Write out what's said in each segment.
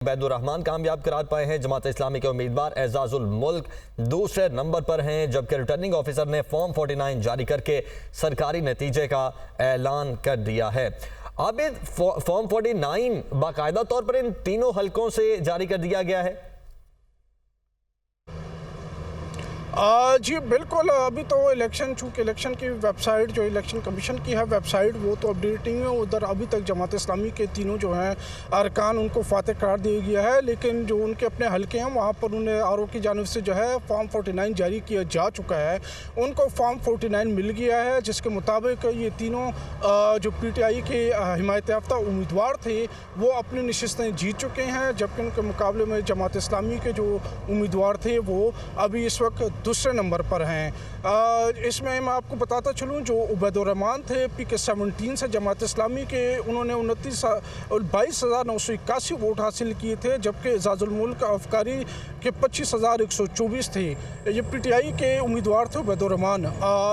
उबैदुर्रहमान कामयाब करार पाए हैं। जमात इस्लामी के उम्मीदवार एजाजुल मुल्क दूसरे नंबर पर हैं, जबकि रिटर्निंग ऑफिसर ने फॉर्म 49 जारी करके सरकारी नतीजे का ऐलान कर दिया है। आबिद, फॉर्म 49 बाकायदा तौर पर इन तीनों हलकों से जारी कर दिया गया है। जी बिल्कुल। अभी तो इलेक्शन, चूँकि इलेक्शन की वेबसाइट जो इलेक्शन कमीशन की है वेबसाइट, वो तो अपडेटिंग है। उधर अभी तक जमात इस्लामी के तीनों जो हैं अरकान, उनको फातह करार दिया गया है। लेकिन जो उनके अपने हलके हैं वहाँ पर उन्हें आरओ की जानिब से जो है फॉर्म 49 जारी किया जा चुका है। उनको फॉर्म 49 मिल गया है, जिसके मुताबिक ये तीनों जो PTI के हिमायत याफ्ता उम्मीदवार थे वो अपनी नशिस्तें जीत चुके हैं, जबकि उनके मुकाबले में जमात इस्लामी के जो उम्मीदवार थे वो अभी इस वक्त दूसरे नंबर पर हैं। इसमें मैं आपको बताता चलूँ, जो उबैदुर्रहमान थे PK 17 से जमात इस्लामी के, उन्होंने 22,981 वोट हासिल किए थे, जबकि एजाजुल मुल्क अफकारी के 25,124 थे। ये PTI के उम्मीदवार थे उबैदुर्रहमान।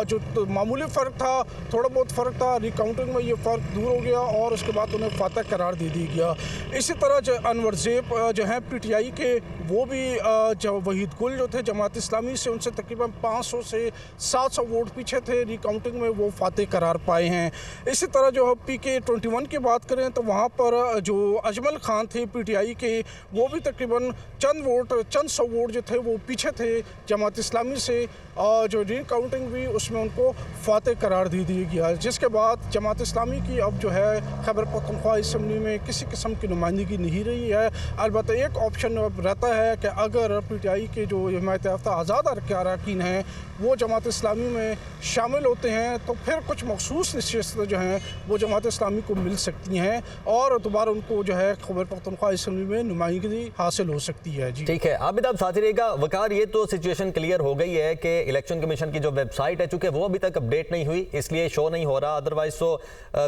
जो तो मामूली फ़र्क था, थोड़ा बहुत फ़र्क था, रिकाउंटिंग में ये फ़र्क दूर हो गया और उसके बाद उन्हें फातह करार दे दिया गया। इसी तरह जो अनवर ज़ेब जो हैं PTI के, वो भी जो वहीद गुल जो थे जमात इस्लामी से, उनसे तकरीबन 500 से 700 वोट पीछे थे। रिकाउंटिंग में वो फातह करार पाए हैं। इसी तरह जो PK 21 की बात करें तो वहाँ पर जो अजमल खान थे PTI के, वो भी तकरीबन चंद सौ वोट जो थे वो पीछे थे जमात इस्लामी से। और जो रिकाउंटिंग हुई उसमें उनको फातह करार दे दिया गया, जिसके बाद जमात इस्लामी की अब जो है खैबर पख्तूनख्वा असम्बली में किसी किस्म की नुमाइंदगी नहीं रही है। अलबत्ता एक ऑप्शन रहता है कि अगर PTI के जो हिमायत याफ्ता आज़ाद अरकान हैं वो जमात इस्लामी में शामिल होते हैं तो फिर कुछ मखसूस नशिस्तें जो हैं वो जमात इस्लामी को मिल सकती हैं और दोबारा उनको जो है खैबर पख्तूनख्वा असम्बली में नुमाइंदगी हासिल हो सकती है। जी ठीक है, आबिद आप साथ ही रहेगा। वकार, ये तो सिचुएशन क्लियर हो गई है कि इलेक्शन कमीशन की जो वेबसाइट है, चूंकि वो अभी तक अपडेट नहीं हुई इसलिए शो नहीं हो रहा। अदरवाइज तो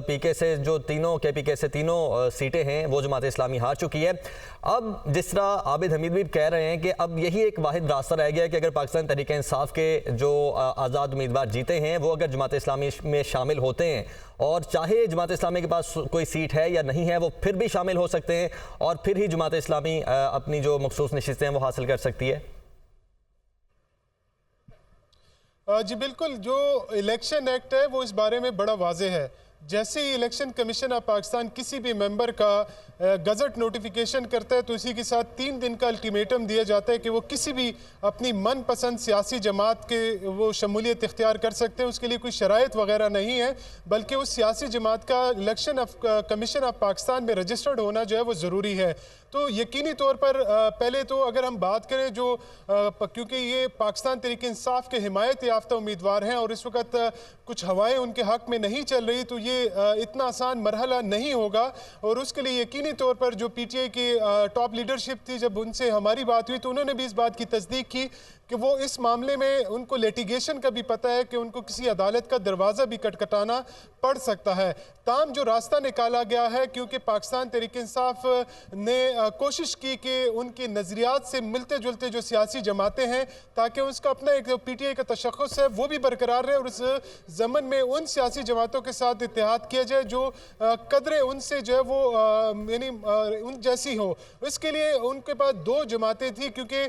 PK से जो तीनों KPK से तीनों सीटें हैं वो जमात इस्लामी हार चुकी है। अब जिस तरह आबिद हमीद भी कह रहे हैं कि अब यही एक वाहिद रास्ता रह गया कि अगर पाकिस्तान तहरीक इंसाफ के जो आज़ाद उम्मीदवार जीते हैं वो अगर जमात इस्लामी में शामिल होते हैं, और चाहे जमात इस्लामी के पास कोई सीट है या नहीं है वो फिर भी शामिल हो सकते हैं और फिर ही जमात इस्लामी अपनी जो मखसूस नशिस्तें हैं वो हासिल कर सकती है। जी बिल्कुल, जो इलेक्शन एक्ट है वो इस बारे में बड़ा वाज़ेह है। जैसे ही इलेक्शन कमीशन ऑफ पाकिस्तान किसी भी मेंबर का गज़ट नोटिफिकेशन करता है तो इसी के साथ 3 दिन का अल्टीमेटम दिया जाता है कि वो किसी भी अपनी मनपसंद सियासी जमात के वो शमूलियत इख्तियार कर सकते हैं। उसके लिए कोई शराइत वगैरह नहीं है, बल्कि उस सियासी जमात का इलेक्शन कमीशन ऑफ पाकिस्तान में रजिस्टर्ड होना जो है वो ज़रूरी है। तो यकीनी तौर पर पहले तो अगर हम बात करें जो क्योंकि ये पाकिस्तान तहरीक इंसाफ के हिमायत याफ्ता उम्मीदवार हैं और इस वक्त कुछ हवाएं उनके हक में नहीं चल रही, तो ये इतना आसान मरहला नहीं होगा। और उसके लिए यकीनी तौर पर जो PTI की टॉप लीडरशिप थी, जब उनसे हमारी बात हुई तो उन्होंने भी इस बात की तस्दीक की कि वो इस मामले में उनको लिटिगेशन का भी पता है कि उनको किसी अदालत का दरवाज़ा भी खटखटाना पड़ सकता है। ताम जो रास्ता निकाला गया है, क्योंकि पाकिस्तान तहरीक इंसाफ ने कोशिश की कि उनके नज़रियात से मिलते जुलते जो सियासी जमातें हैं ताकि उसका अपना एक PTI का तशख़्ख़ुस है वो भी बरकरार रहे और इस ज़मन में उन सियासी जमातों के साथ इत्तेहाद किया जाए जो कदरे उनसे जो है वो यानी उन जैसी हो। इसके लिए उनके पास 2 जमातें थी, क्योंकि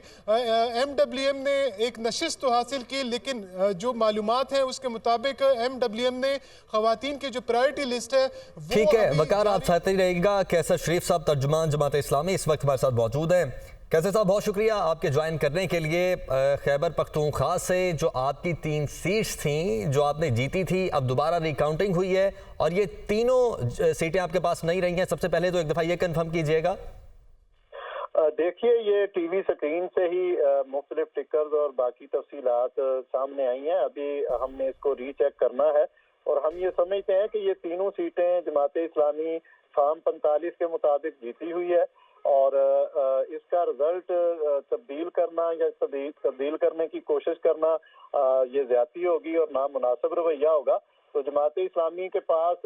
MWM ने एक नशिस्त तो हासिल की, लेकिन जो मालूमात है उसके मुताबिक MWM ने ख़वातीन की जो प्रायोरिटी लिस्ट है। ठीक है वकार, आप साथ ही रहेगा। कैसर शरीफ साहब तर्जुमान जमात इस्लामी इस वक्त हमारे साथ मौजूद हैं। कैसर साहब, बहुत शुक्रिया आपके ज्वाइन करने के लिए। खैबर पख्तूनख्वा से जो आपकी 3 सीट्स थी जो आपने जीती थी, अब दोबारा रिकाउंटिंग हुई है और ये तीनों सीटें आपके पास नहीं रही हैं। सबसे पहले तो एक दफ़ा ये कन्फर्म कीजिएगा। देखिए, ये टीवी स्क्रीन से ही मुख्तलिफ टिकर्स और बाकी तफसीलात सामने आई हैं। अभी हमने इसको रीचेक करना है और हम ये समझते हैं कि ये तीनों सीटें जमात इस्लामी फॉर्म 45 के मुताबिक जीती हुई है और इसका रिजल्ट तब्दील करना या तब्दील करने की कोशिश करना ये ज्यादती होगी और नामुनासिब रवैया होगा। तो जमात इस्लामी के पास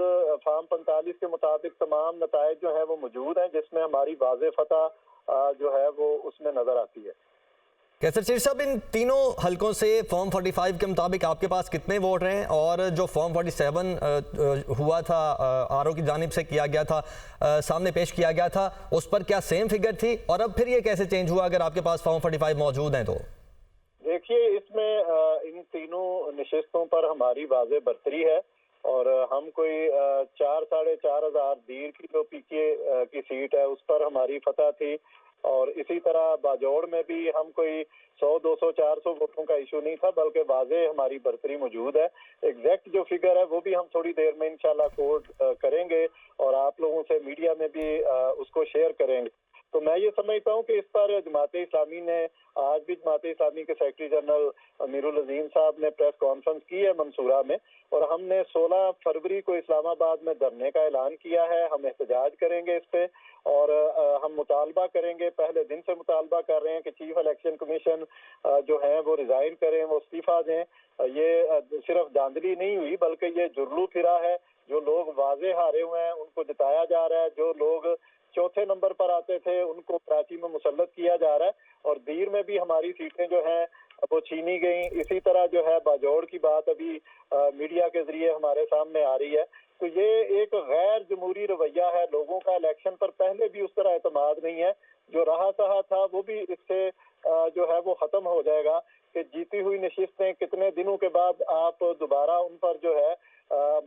फॉर्म 45 के मुताबिक तमाम नताइज जो है वो मौजूद हैं, जिसमें हमारी वाज़ेह फतह जो है वो उसमें नजर आती है। कैसर शरीफ साहब, इन तीनों हलकों से फॉर्म 45 के मुताबिक आपके पास कितने वोट हैं, और जो फॉर्म 47 हुआ था आरओ की जानिब से किया गया था, सामने पेश किया गया था, उस पर क्या सेम फिगर थी, और अब फिर ये कैसे चेंज हुआ अगर आपके पास फॉर्म 45 मौजूद हैं तो? देखिए, इसमें इन तीनों नशिस्तों पर हमारी वाज़े बरतरी है और हम कोई 4-4.5 हज़ार दीर की जो पीके की सीट है उस पर हमारी फतह थी, और इसी तरह बाजौड़ में भी हम कोई 100-200-400 वोटों का इशू नहीं था, बल्कि वाज़े हमारी बरतरी मौजूद है। एग्जैक्ट जो फिगर है वो भी हम थोड़ी देर में इंशाल्लाह कोट करेंगे और आप लोगों से मीडिया में भी उसको शेयर करेंगे। तो मैं ये समझता हूँ कि इस पर जमात इस्लामी ने आज भी जमात इस्लामी के सेक्रेटरी जनरल अमीरुल अजीम साहब ने प्रेस कॉन्फ्रेंस की है मंसूरा में, और हमने 16 फरवरी को इस्लामाबाद में धरने का ऐलान किया है। हम एहतजाज करेंगे इस पे, और हम मुतालबा करेंगे, पहले दिन से मुतालबा कर रहे हैं कि चीफ इलेक्शन कमीशन जो है वो रिजाइन करें, वो इस्तीफा दें। ये सिर्फ धांधली नहीं हुई बल्कि ये जुर्लू फिरा है। जो लोग वाजे हारे हुए हैं उनको जिताया जा रहा है, जो लोग चौथे नंबर पर आते थे उनको कराची में मुसल्लत किया जा रहा है, और दीर में भी हमारी सीटें जो हैं वो छीनी गई। इसी तरह जो है बाजौड़ की बात अभी मीडिया के जरिए हमारे सामने आ रही है। तो ये एक गैर जमहूरी रवैया है, लोगों का इलेक्शन पर पहले भी उस तरह एतमाद नहीं है। जो रहा सहा था वो भी इससे जो है वो खत्म हो जाएगा कि जीती हुई नशिस्तें कितने दिनों के बाद आप दोबारा उन पर जो है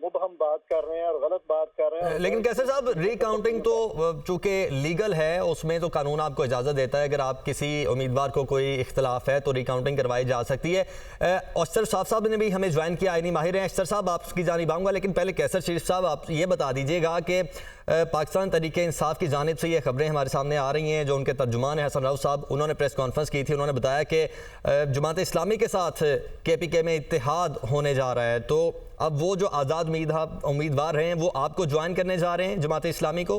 मुबहम बात कर रहे हैं और गलत बात कर रहे हैं। लेकिन कैसर साहब, रिकाउंटिंग तो चूंकि लीगल है, उसमें तो कानून आपको इजाज़त देता है, अगर आप किसी उम्मीदवार को कोई इख्तलाफ है तो रिकाउंटिंग करवाई जा सकती है। अशर साहब ने भी हमें ज्वाइन किया, आईनी माहिर हैं। अशर साहब, आपकी जानिब आऊँगा, लेकिन पहले कैसर शरीफ साहब आप ये बता दीजिएगा कि पाकिस्तान तहरीक इंसाफ की जानिब से ये खबरें हमारे सामने आ रही हैं, जो उनके तर्जुमान हैं हसन राउफ साहब, उन्होंने प्रेस कॉन्फ्रेंस की थी, उन्होंने बताया कि जमात इस्लामी के साथ KPK में इत्तेहाद होने जा रहा है, तो अब वो जो आज़ाद उम्मीदवार हैं वो आपको ज्वाइन करने जा रहे हैं जमात इस्लामी को?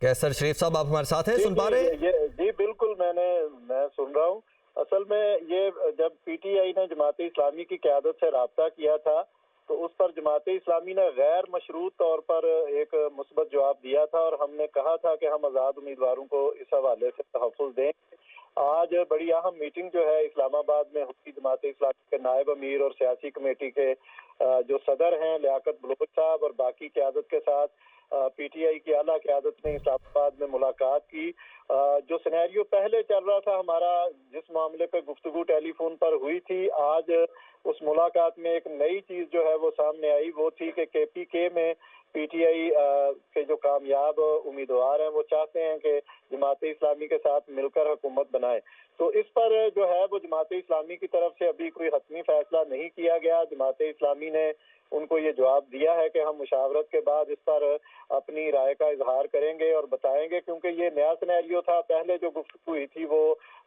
कैसर शरीफ साहब, आप हमारे साथ हैं, सुन पा रहे हैं? जी बिल्कुल, मैं सुन रहा हूँ। असल में ये जब PTI ने जमात इस्लामी की क़यादत से रब्ता किया था तो उस पर जमात इस्लामी ने गैर मशरूत तौर पर एक मुस्बत जवाब दिया था, और हमने कहा था कि हम आज़ाद उम्मीदवारों को इस हवाले से तहफ़्फ़ुज़ दें। आज बड़ी अहम मीटिंग जो है इस्लामाबाद में हुई, जमात इस्लामी के नायब अमीर और सियासी कमेटी के जो सदर हैं लियाकत बलोच साहब और बाकी क़यादत के साथ PTI की आला क़यादत ने इस्लामाबाद में मुलाकात की। जो सिनेरियो पहले चल रहा था हमारा, जिस मामले पे गुफ्तगू टेलीफोन पर हुई थी, आज उस मुलाकात में एक नई चीज़ जो है वो सामने आई, वो थी कि KPK में PTI के जो कामयाब उम्मीदवार हैं वो चाहते हैं कि जमात इस्लामी के साथ मिलकर हुकूमत बनाए। तो इस पर जो है वो जमात इस्लामी की तरफ से अभी कोई हतमी फैसला नहीं किया गया। जमात इस्लामी ने उनको ये जवाब दिया है कि हम मुशावरत के बाद इस पर अपनी राय का इजहार करेंगे और बताएंगे, क्योंकि ये नया सिनेरियो था। पहले जो गुफ्तगू हुई थी वो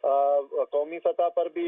कौमी सतह पर भी